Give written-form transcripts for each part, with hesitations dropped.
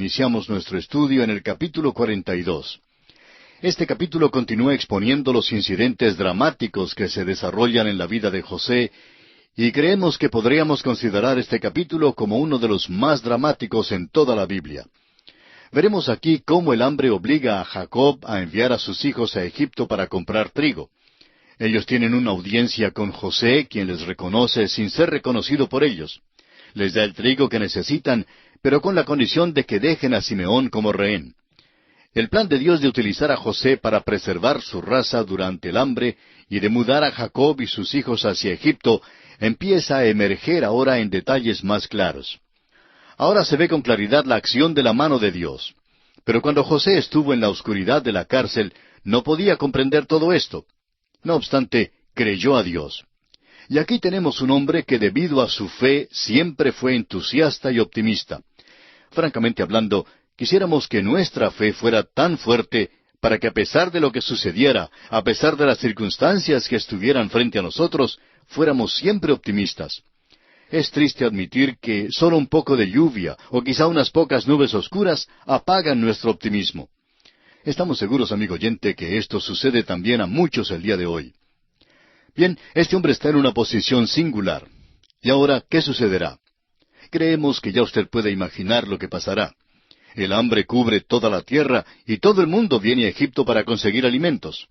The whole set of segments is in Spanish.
Iniciamos nuestro estudio en el capítulo 42. Este capítulo continúa exponiendo los incidentes dramáticos que se desarrollan en la vida de José, y creemos que podríamos considerar este capítulo como uno de los más dramáticos en toda la Biblia. Veremos aquí cómo el hambre obliga a Jacob a enviar a sus hijos a Egipto para comprar trigo. Ellos tienen una audiencia con José, quien les reconoce sin ser reconocido por ellos. Les da el trigo que necesitan, pero con la condición de que dejen a Simeón como rehén. El plan de Dios de utilizar a José para preservar su raza durante el hambre y de mudar a Jacob y sus hijos hacia Egipto empieza a emerger ahora en detalles más claros. Ahora se ve con claridad la acción de la mano de Dios. Pero cuando José estuvo en la oscuridad de la cárcel, no podía comprender todo esto. No obstante, creyó a Dios. Y aquí tenemos un hombre que debido a su fe siempre fue entusiasta y optimista. Francamente hablando, quisiéramos que nuestra fe fuera tan fuerte para que a pesar de lo que sucediera, a pesar de las circunstancias que estuvieran frente a nosotros, fuéramos siempre optimistas. Es triste admitir que solo un poco de lluvia o quizá unas pocas nubes oscuras apagan nuestro optimismo. Estamos seguros, amigo oyente, que esto sucede también a muchos el día de hoy. Bien, este hombre está en una posición singular. ¿Y ahora qué sucederá? Creemos que ya usted puede imaginar lo que pasará. El hambre cubre toda la tierra y todo el mundo viene a Egipto para conseguir alimentos.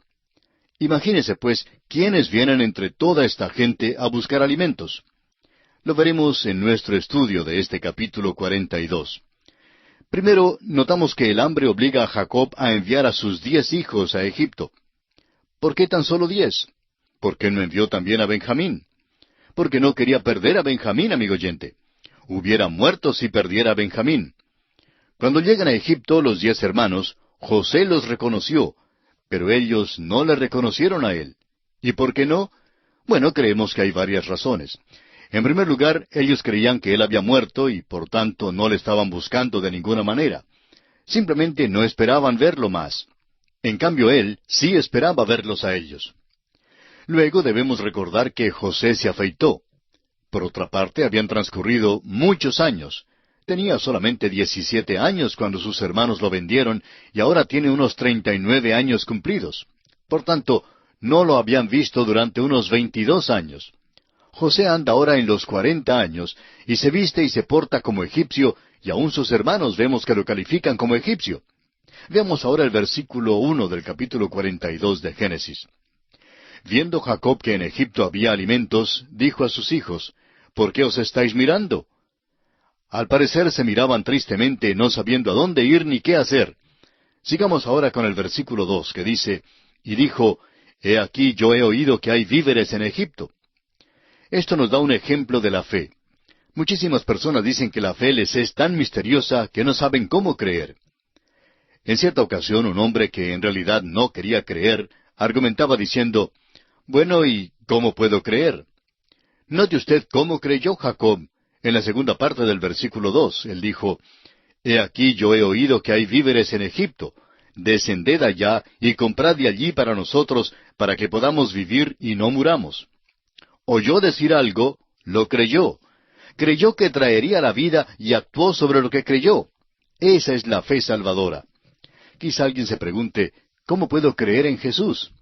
Imagínese, pues, quiénes vienen entre toda esta gente a buscar alimentos. Lo veremos en nuestro estudio de este capítulo 42. Primero, notamos que el hambre obliga a Jacob a enviar a sus 10 hijos a Egipto. ¿Por qué tan solo 10? ¿Por qué no envió también a Benjamín? Porque no quería perder a Benjamín, amigo oyente. Hubiera muerto si perdiera a Benjamín. Cuando llegan a Egipto los 10 hermanos, José los reconoció, pero ellos no le reconocieron a él. ¿Y por qué no? Bueno, creemos que hay varias razones. En primer lugar, ellos creían que él había muerto y por tanto no le estaban buscando de ninguna manera. Simplemente no esperaban verlo más. En cambio, él sí esperaba verlos a ellos. Luego debemos recordar que José se afeitó. Por otra parte, habían transcurrido muchos años. Tenía solamente 17 años cuando sus hermanos lo vendieron y ahora tiene unos 39 años cumplidos. Por tanto, no lo habían visto durante unos 22 años. José anda ahora en los 40 años y se viste y se porta como egipcio, y aun sus hermanos vemos que lo califican como egipcio. Veamos ahora el versículo 1 del capítulo 42 de Génesis. Viendo Jacob que en Egipto había alimentos, dijo a sus hijos, ¿por qué os estáis mirando? Al parecer se miraban tristemente, no sabiendo a dónde ir ni qué hacer. Sigamos ahora con el versículo 2, que dice, y dijo, He aquí yo he oído que hay víveres en Egipto. Esto nos da un ejemplo de la fe. Muchísimas personas dicen que la fe les es tan misteriosa que no saben cómo creer. En cierta ocasión, un hombre que en realidad no quería creer, argumentaba diciendo, bueno, ¿y cómo puedo creer? Note usted cómo creyó Jacob. En la segunda parte del versículo 2, él dijo, He aquí yo he oído que hay víveres en Egipto. Descended allá y comprad de allí para nosotros, para que podamos vivir y no muramos. Oyó decir algo, lo creyó. Creyó que traería la vida y actuó sobre lo que creyó. Esa es la fe salvadora. Quizá alguien se pregunte, ¿cómo puedo creer en Jesús?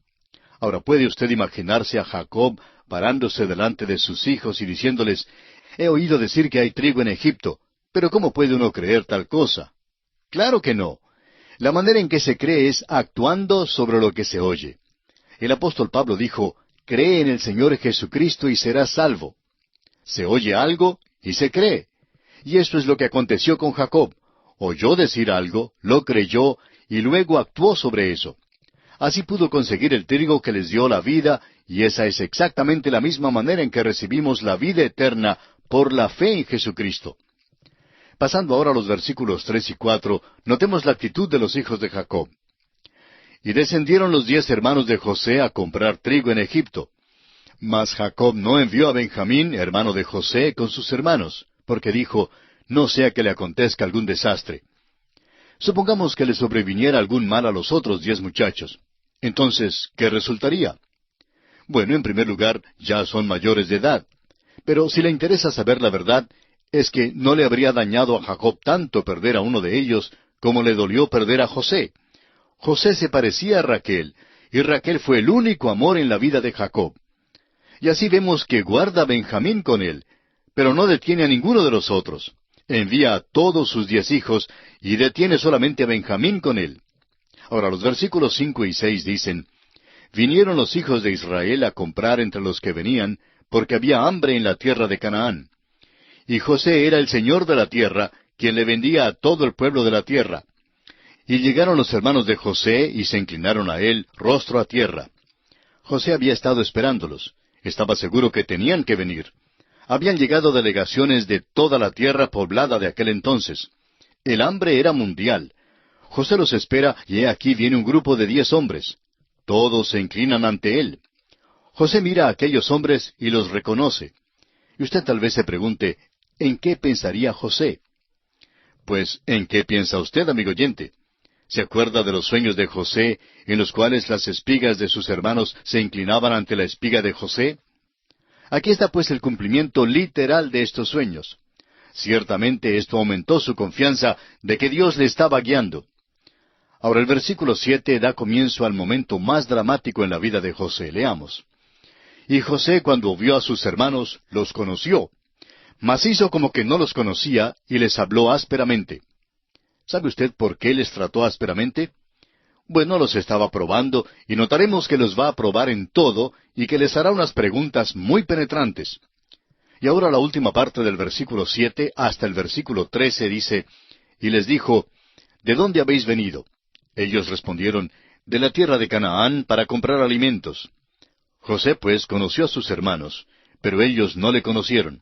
Ahora, ¿puede usted imaginarse a Jacob parándose delante de sus hijos y diciéndoles, He oído decir que hay trigo en Egipto, pero ¿cómo puede uno creer tal cosa? Claro que no. La manera en que se cree es actuando sobre lo que se oye. El apóstol Pablo dijo, cree en el Señor Jesucristo y serás salvo. Se oye algo y se cree. Y eso es lo que aconteció con Jacob. Oyó decir algo, lo creyó y luego actuó sobre eso. Así pudo conseguir el trigo que les dio la vida, y esa es exactamente la misma manera en que recibimos la vida eterna por la fe en Jesucristo. Pasando ahora a los versículos 3 y 4, notemos la actitud de los hijos de Jacob. Y descendieron los 10 hermanos de José a comprar trigo en Egipto. Mas Jacob no envió a Benjamín, hermano de José, con sus hermanos, porque dijo, no sea que le acontezca algún desastre. Supongamos que le sobreviniera algún mal a los otros 10 muchachos. Entonces, ¿qué resultaría? Bueno, en primer lugar, ya son mayores de edad. Pero si le interesa saber la verdad, es que no le habría dañado a Jacob tanto perder a uno de ellos como le dolió perder a José. José se parecía a Raquel, y Raquel fue el único amor en la vida de Jacob. Y así vemos que guarda a Benjamín con él, pero no detiene a ninguno de los otros. Envía a todos sus 10 hijos y detiene solamente a Benjamín con él. Ahora los versículos 5 y 6 dicen, Vinieron los hijos de Israel a comprar entre los que venían, porque había hambre en la tierra de Canaán. Y José era el señor de la tierra, quien le vendía a todo el pueblo de la tierra. Y llegaron los hermanos de José y se inclinaron a él, rostro a tierra. José había estado esperándolos. Estaba seguro que tenían que venir. Habían llegado delegaciones de toda la tierra poblada de aquel entonces. El hambre era mundial. José los espera y he aquí viene un grupo de 10 hombres. Todos se inclinan ante él. José mira a aquellos hombres y los reconoce. Y usted tal vez se pregunte, ¿en qué pensaría José? Pues, ¿en qué piensa usted, amigo oyente? ¿Se acuerda de los sueños de José, en los cuales las espigas de sus hermanos se inclinaban ante la espiga de José? Aquí está pues el cumplimiento literal de estos sueños. Ciertamente esto aumentó su confianza de que Dios le estaba guiando. Ahora el versículo 7 da comienzo al momento más dramático en la vida de José. Leamos. Y José, cuando vio a sus hermanos, los conoció, mas hizo como que no los conocía y les habló ásperamente. ¿Sabe usted por qué les trató ásperamente? Bueno, los estaba probando y notaremos que los va a probar en todo y que les hará unas preguntas muy penetrantes. Y ahora la última parte del versículo 7 hasta el versículo 13 dice, Y les dijo, ¿de dónde habéis venido? Ellos respondieron, de la tierra de Canaán para comprar alimentos. José pues conoció a sus hermanos, pero ellos no le conocieron.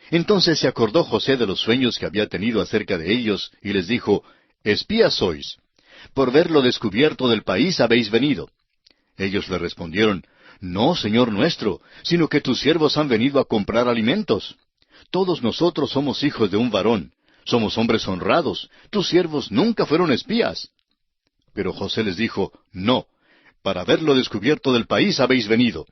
Entonces se acordó José de los sueños que había tenido acerca de ellos, y les dijo, Espías sois. Por ver lo descubierto del país habéis venido. Ellos le respondieron, No, Señor nuestro, sino que tus siervos han venido a comprar alimentos. Todos nosotros somos hijos de un varón, somos hombres honrados, tus siervos nunca fueron espías. Pero José les dijo, No, para ver lo descubierto del país habéis venido.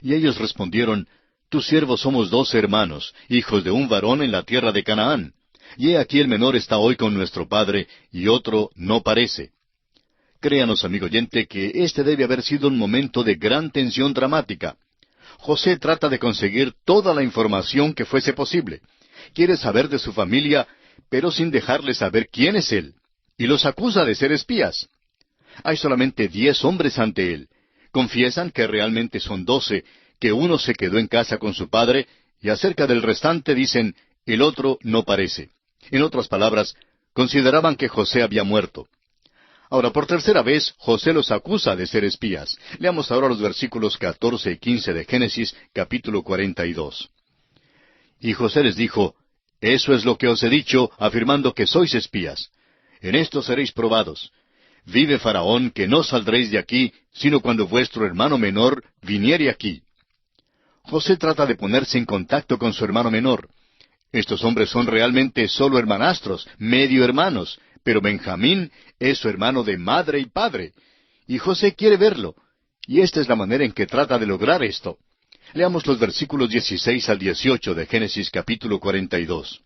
Y ellos respondieron, Tus siervos somos 12 hermanos, hijos de un varón en la tierra de Canaán. Y he aquí el menor está hoy con nuestro padre, y otro no parece. Créanos, amigo oyente, que este debe haber sido un momento de gran tensión dramática. José trata de conseguir toda la información que fuese posible. Quiere saber de su familia, pero sin dejarle saber quién es él. Y los acusa de ser espías. Hay solamente 10 hombres ante él. Confiesan que realmente son 12, que uno se quedó en casa con su padre, y acerca del restante dicen, el otro no parece. En otras palabras, consideraban que José había muerto. Ahora, por tercera vez, José los acusa de ser espías. Leamos ahora los versículos 14 y 15 de Génesis, capítulo 42. Y José les dijo, Eso es lo que os he dicho, afirmando que sois espías. En esto seréis probados. Vive Faraón, que no saldréis de aquí, sino cuando vuestro hermano menor viniere aquí. José trata de ponerse en contacto con su hermano menor. Estos hombres son realmente solo hermanastros, medio hermanos, pero Benjamín es su hermano de madre y padre. Y José quiere verlo. Y esta es la manera en que trata de lograr esto. Leamos los versículos 16 al 18 de Génesis capítulo 42.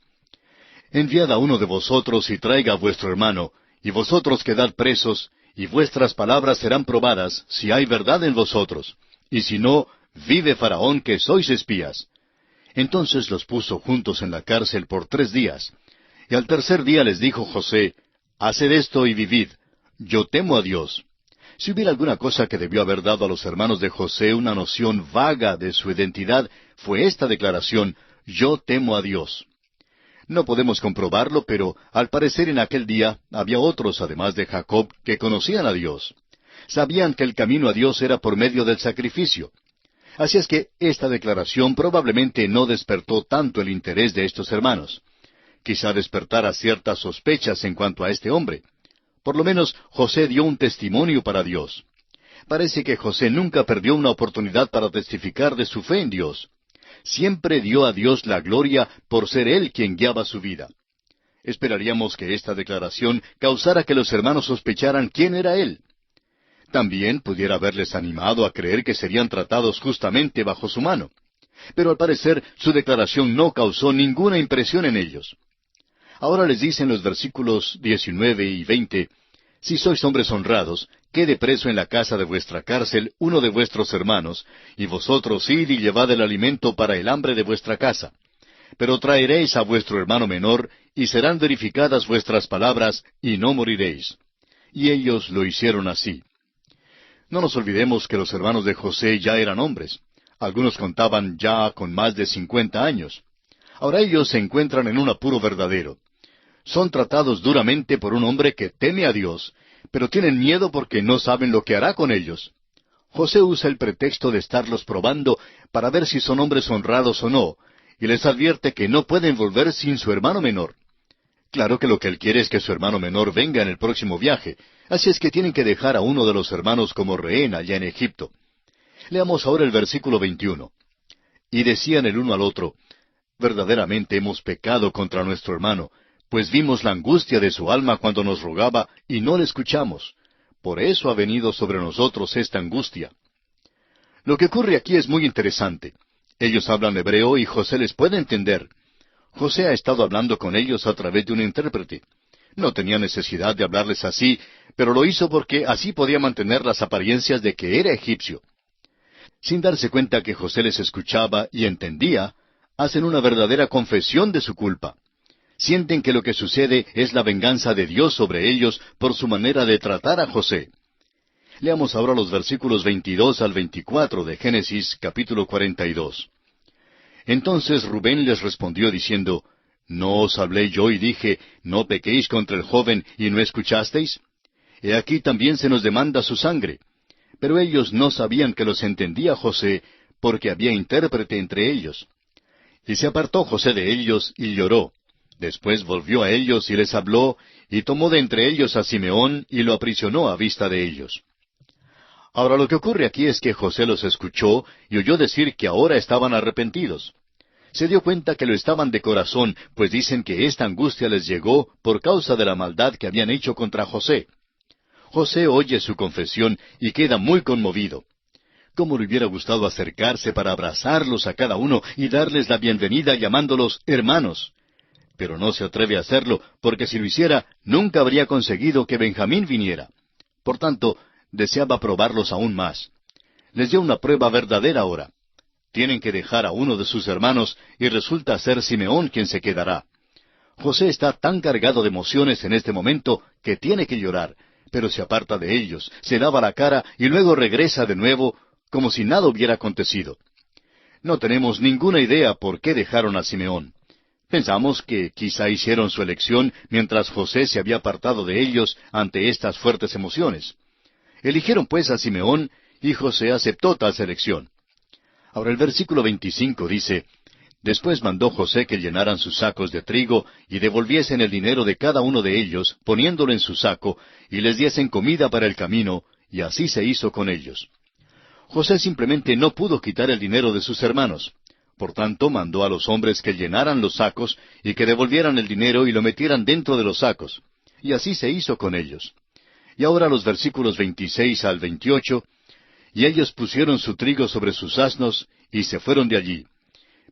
Enviad a uno de vosotros y traiga a vuestro hermano, y vosotros quedad presos, y vuestras palabras serán probadas, si hay verdad en vosotros. Y si no, vive Faraón que sois espías. Entonces los puso juntos en la cárcel por 3 días. Y al tercer día les dijo José, Haced esto y vivid. Yo temo a Dios. Si hubiera alguna cosa que debió haber dado a los hermanos de José una noción vaga de su identidad, fue esta declaración, Yo temo a Dios. No podemos comprobarlo, pero al parecer en aquel día había otros, además de Jacob, que conocían a Dios. Sabían que el camino a Dios era por medio del sacrificio. Así es que esta declaración probablemente no despertó tanto el interés de estos hermanos. Quizá despertara ciertas sospechas en cuanto a este hombre. Por lo menos José dio un testimonio para Dios. Parece que José nunca perdió una oportunidad para testificar de su fe en Dios. Siempre dio a Dios la gloria por ser Él quien guiaba su vida. Esperaríamos que esta declaración causara que los hermanos sospecharan quién era Él. También pudiera haberles animado a creer que serían tratados justamente bajo su mano. Pero al parecer su declaración no causó ninguna impresión en ellos. Ahora les dice en los versículos 19 y 20, si sois hombres honrados, quede preso en la casa de vuestra cárcel uno de vuestros hermanos, y vosotros id y llevad el alimento para el hambre de vuestra casa. Pero traeréis a vuestro hermano menor, y serán verificadas vuestras palabras, y no moriréis. Y ellos lo hicieron así. No nos olvidemos que los hermanos de José ya eran hombres. Algunos contaban ya con más de 50 años. Ahora ellos se encuentran en un apuro verdadero. Son tratados duramente por un hombre que teme a Dios, pero tienen miedo porque no saben lo que hará con ellos. José usa el pretexto de estarlos probando para ver si son hombres honrados o no, y les advierte que no pueden volver sin su hermano menor. Claro que lo que él quiere es que su hermano menor venga en el próximo viaje, así es que tienen que dejar a uno de los hermanos como rehén allá en Egipto. Leamos ahora el versículo 21. Y decían el uno al otro, verdaderamente hemos pecado contra nuestro hermano, pues vimos la angustia de su alma cuando nos rogaba y no le escuchamos. Por eso ha venido sobre nosotros esta angustia. Lo que ocurre aquí es muy interesante. Ellos hablan hebreo y José les puede entender. José ha estado hablando con ellos a través de un intérprete. No tenía necesidad de hablarles así, pero lo hizo porque así podía mantener las apariencias de que era egipcio. Sin darse cuenta que José les escuchaba y entendía, hacen una verdadera confesión de su culpa. Sienten que lo que sucede es la venganza de Dios sobre ellos por su manera de tratar a José. Leamos ahora los versículos 22 al 24 de Génesis capítulo 42. Entonces Rubén les respondió diciendo, ¿no os hablé yo y dije, no pequéis contra el joven y no escuchasteis? He aquí también se nos demanda su sangre. Pero ellos no sabían que los entendía José, porque había intérprete entre ellos. Y se apartó José de ellos y lloró. Después volvió a ellos y les habló, y tomó de entre ellos a Simeón y lo aprisionó a vista de ellos. Ahora lo que ocurre aquí es que José los escuchó y oyó decir que ahora estaban arrepentidos. Se dio cuenta que lo estaban de corazón, pues dicen que esta angustia les llegó por causa de la maldad que habían hecho contra José. José oye su confesión y queda muy conmovido. ¿Cómo le hubiera gustado acercarse para abrazarlos a cada uno y darles la bienvenida llamándolos hermanos? Pero no se atreve a hacerlo, porque si lo hiciera, nunca habría conseguido que Benjamín viniera. Por tanto, deseaba probarlos aún más. Les dio una prueba verdadera ahora. Tienen que dejar a uno de sus hermanos y resulta ser Simeón quien se quedará. José está tan cargado de emociones en este momento que tiene que llorar, pero se aparta de ellos, se lava la cara y luego regresa de nuevo como si nada hubiera acontecido. No tenemos ninguna idea por qué dejaron a Simeón. Pensamos que quizá hicieron su elección mientras José se había apartado de ellos ante estas fuertes emociones. Eligieron pues a Simeón y José aceptó tal selección. Ahora el versículo 25 dice, Después mandó José que llenaran sus sacos de trigo y devolviesen el dinero de cada uno de ellos, poniéndolo en su saco, y les diesen comida para el camino, y así se hizo con ellos. José simplemente no pudo quitar el dinero de sus hermanos. Por tanto, mandó a los hombres que llenaran los sacos y que devolvieran el dinero y lo metieran dentro de los sacos. Y así se hizo con ellos. Y ahora los versículos 26 al 28, y ellos pusieron su trigo sobre sus asnos y se fueron de allí.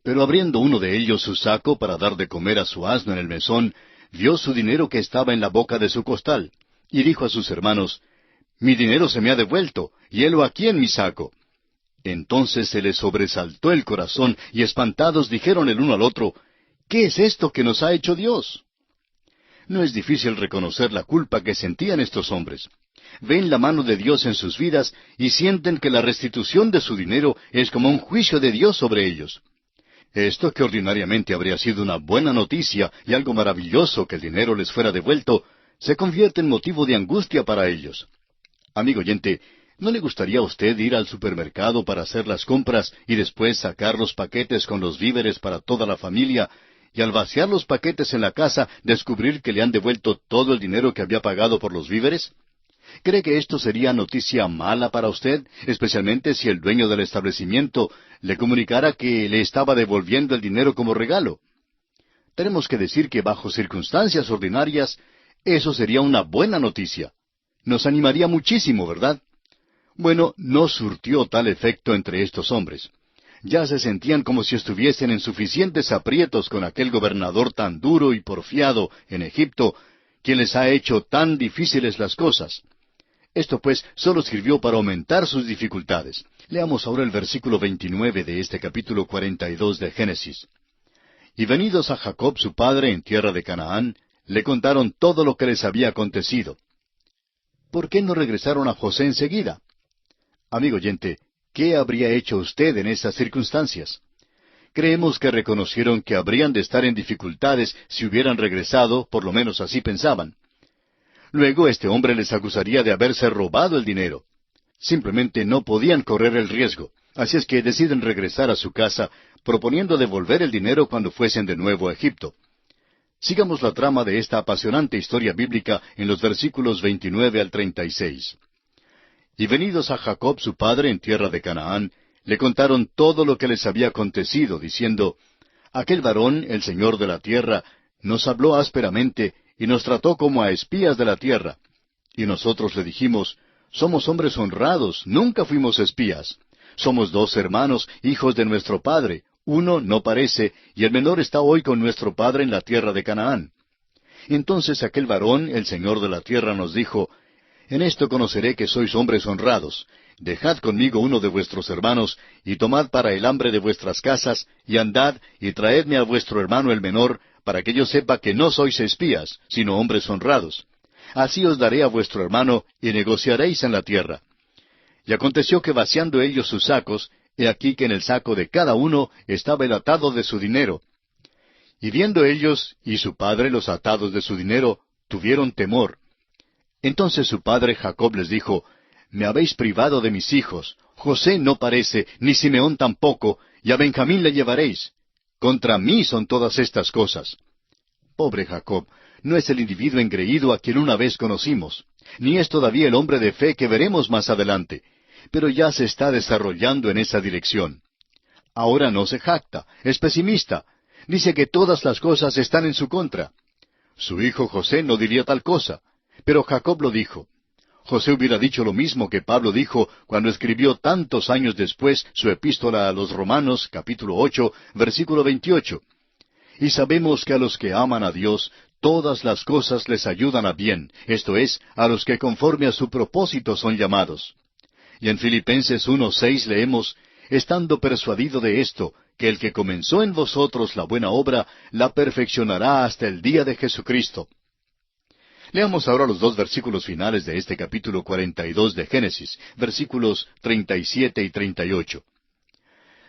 Pero abriendo uno de ellos su saco para dar de comer a su asno en el mesón, vio su dinero que estaba en la boca de su costal, y dijo a sus hermanos, Mi dinero se me ha devuelto, y helo aquí en mi saco. Entonces se les sobresaltó el corazón, y espantados dijeron el uno al otro, ¿Qué es esto que nos ha hecho Dios? No es difícil reconocer la culpa que sentían estos hombres. Ven la mano de Dios en sus vidas y sienten que la restitución de su dinero es como un juicio de Dios sobre ellos. Esto, que ordinariamente habría sido una buena noticia y algo maravilloso que el dinero les fuera devuelto, se convierte en motivo de angustia para ellos. Amigo oyente, ¿no le gustaría a usted ir al supermercado para hacer las compras y después sacar los paquetes con los víveres para toda la familia, y al vaciar los paquetes en la casa descubrir que le han devuelto todo el dinero que había pagado por los víveres? ¿Cree que esto sería noticia mala para usted, especialmente si el dueño del establecimiento le comunicara que le estaba devolviendo el dinero como regalo? Tenemos que decir que bajo circunstancias ordinarias, eso sería una buena noticia. Nos animaría muchísimo, ¿verdad? Bueno, no surtió tal efecto entre estos hombres. Ya se sentían como si estuviesen en suficientes aprietos con aquel gobernador tan duro y porfiado en Egipto, quien les ha hecho tan difíciles las cosas. Esto pues solo sirvió para aumentar sus dificultades. Leamos ahora el versículo 29 de este capítulo 42 de Génesis. Y venidos a Jacob su padre en tierra de Canaán, le contaron todo lo que les había acontecido. ¿Por qué no regresaron a José enseguida? Amigo oyente, ¿qué habría hecho usted en esas circunstancias? Creemos que reconocieron que habrían de estar en dificultades si hubieran regresado, por lo menos así pensaban. Luego este hombre les acusaría de haberse robado el dinero. Simplemente no podían correr el riesgo, así es que deciden regresar a su casa, proponiendo devolver el dinero cuando fuesen de nuevo a Egipto. Sigamos la trama de esta apasionante historia bíblica en los versículos 29 al 36. Y venidos a Jacob su padre en tierra de Canaán, le contaron todo lo que les había acontecido, diciendo, Aquel varón, el señor de la tierra, nos habló ásperamente y nos trató como a espías de la tierra. Y nosotros le dijimos, Somos hombres honrados, nunca fuimos espías. Somos 2 hermanos, hijos de nuestro padre. Uno no parece, y el menor está hoy con nuestro padre en la tierra de Canaán. Entonces aquel varón, el señor de la tierra, nos dijo, En esto conoceré que sois hombres honrados. Dejad conmigo uno de vuestros hermanos, y tomad para el hambre de vuestras casas, y andad, y traedme a vuestro hermano el menor, para que yo sepa que no sois espías, sino hombres honrados. Así os daré a vuestro hermano, y negociaréis en la tierra. Y aconteció que vaciando ellos sus sacos, he aquí que en el saco de cada uno estaba el atado de su dinero. Y viendo ellos y su padre los atados de su dinero, tuvieron temor. Entonces su padre Jacob les dijo, Me habéis privado de mis hijos. José no parece, ni Simeón tampoco, y a Benjamín le llevaréis. Contra mí son todas estas cosas. Pobre Jacob, no es el individuo engreído a quien una vez conocimos, ni es todavía el hombre de fe que veremos más adelante, pero ya se está desarrollando en esa dirección. Ahora no se jacta, es pesimista, dice que todas las cosas están en su contra. Su hijo José no diría tal cosa, pero Jacob lo dijo. José hubiera dicho lo mismo que Pablo dijo cuando escribió tantos años después su epístola a los Romanos, capítulo 8, versículo 28. Y sabemos que a los que aman a Dios, todas las cosas les ayudan a bien, esto es, a los que conforme a su propósito son llamados. Y en Filipenses 1:6 leemos, estando persuadido de esto, que el que comenzó en vosotros la buena obra, la perfeccionará hasta el día de Jesucristo. Leamos ahora los 2 versículos finales de este capítulo 42 de Génesis, versículos 37 y 38.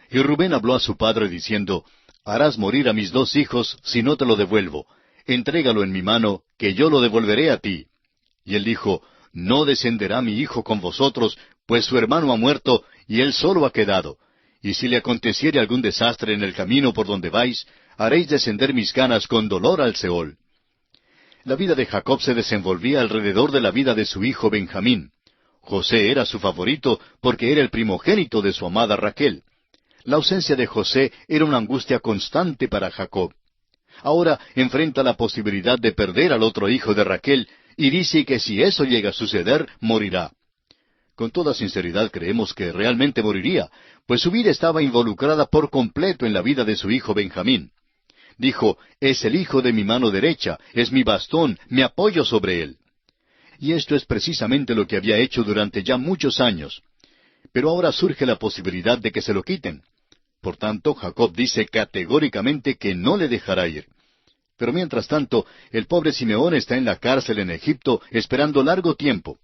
Y Rubén habló a su padre diciendo, Harás morir a mis 2 hijos si no te lo devuelvo. Entrégalo en mi mano, que yo lo devolveré a ti. Y él dijo, No descenderá mi hijo con vosotros, pues su hermano ha muerto, y él solo ha quedado. Y si le aconteciere algún desastre en el camino por donde vais, haréis descender mis canas con dolor al Seol. La vida de Jacob se desenvolvía alrededor de la vida de su hijo Benjamín. José era su favorito porque era el primogénito de su amada Raquel. La ausencia de José era una angustia constante para Jacob. Ahora enfrenta la posibilidad de perder al otro hijo de Raquel y dice que si eso llega a suceder, morirá. Con toda sinceridad creemos que realmente moriría, pues su vida estaba involucrada por completo en la vida de su hijo Benjamín. Dijo, es el hijo de mi mano derecha, es mi bastón, me apoyo sobre él. Y esto es precisamente lo que había hecho durante ya muchos años. Pero ahora surge la posibilidad de que se lo quiten. Por tanto, Jacob dice categóricamente que no le dejará ir. Pero mientras tanto, el pobre Simeón está en la cárcel en Egipto esperando largo tiempo.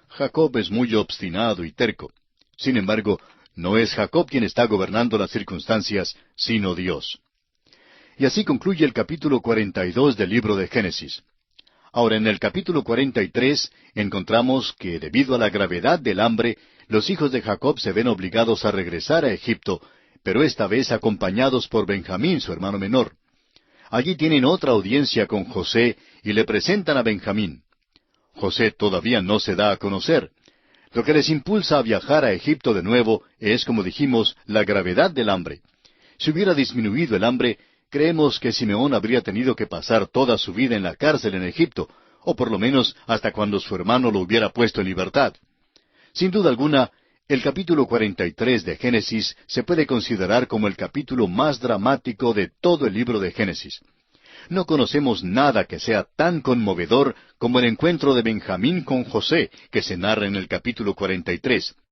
Jacob es muy obstinado y terco. Sin embargo, no es Jacob quien está gobernando las circunstancias, sino Dios. Y así concluye el capítulo 42 del libro de Génesis. Ahora, en el capítulo 43 encontramos que, debido a la gravedad del hambre, los hijos de Jacob se ven obligados a regresar a Egipto, pero esta vez acompañados por Benjamín, su hermano menor. Allí tienen otra audiencia con José y le presentan a Benjamín. José todavía no se da a conocer. Lo que les impulsa a viajar a Egipto de nuevo es, como dijimos, la gravedad del hambre. Si hubiera disminuido el hambre, creemos que Simeón habría tenido que pasar toda su vida en la cárcel en Egipto, o por lo menos hasta cuando su hermano lo hubiera puesto en libertad. Sin duda alguna, El capítulo 43 de Génesis se puede considerar como el capítulo más dramático de todo el libro de Génesis. No conocemos nada que sea tan conmovedor como el encuentro de Benjamín con José, que se narra en el capítulo 43.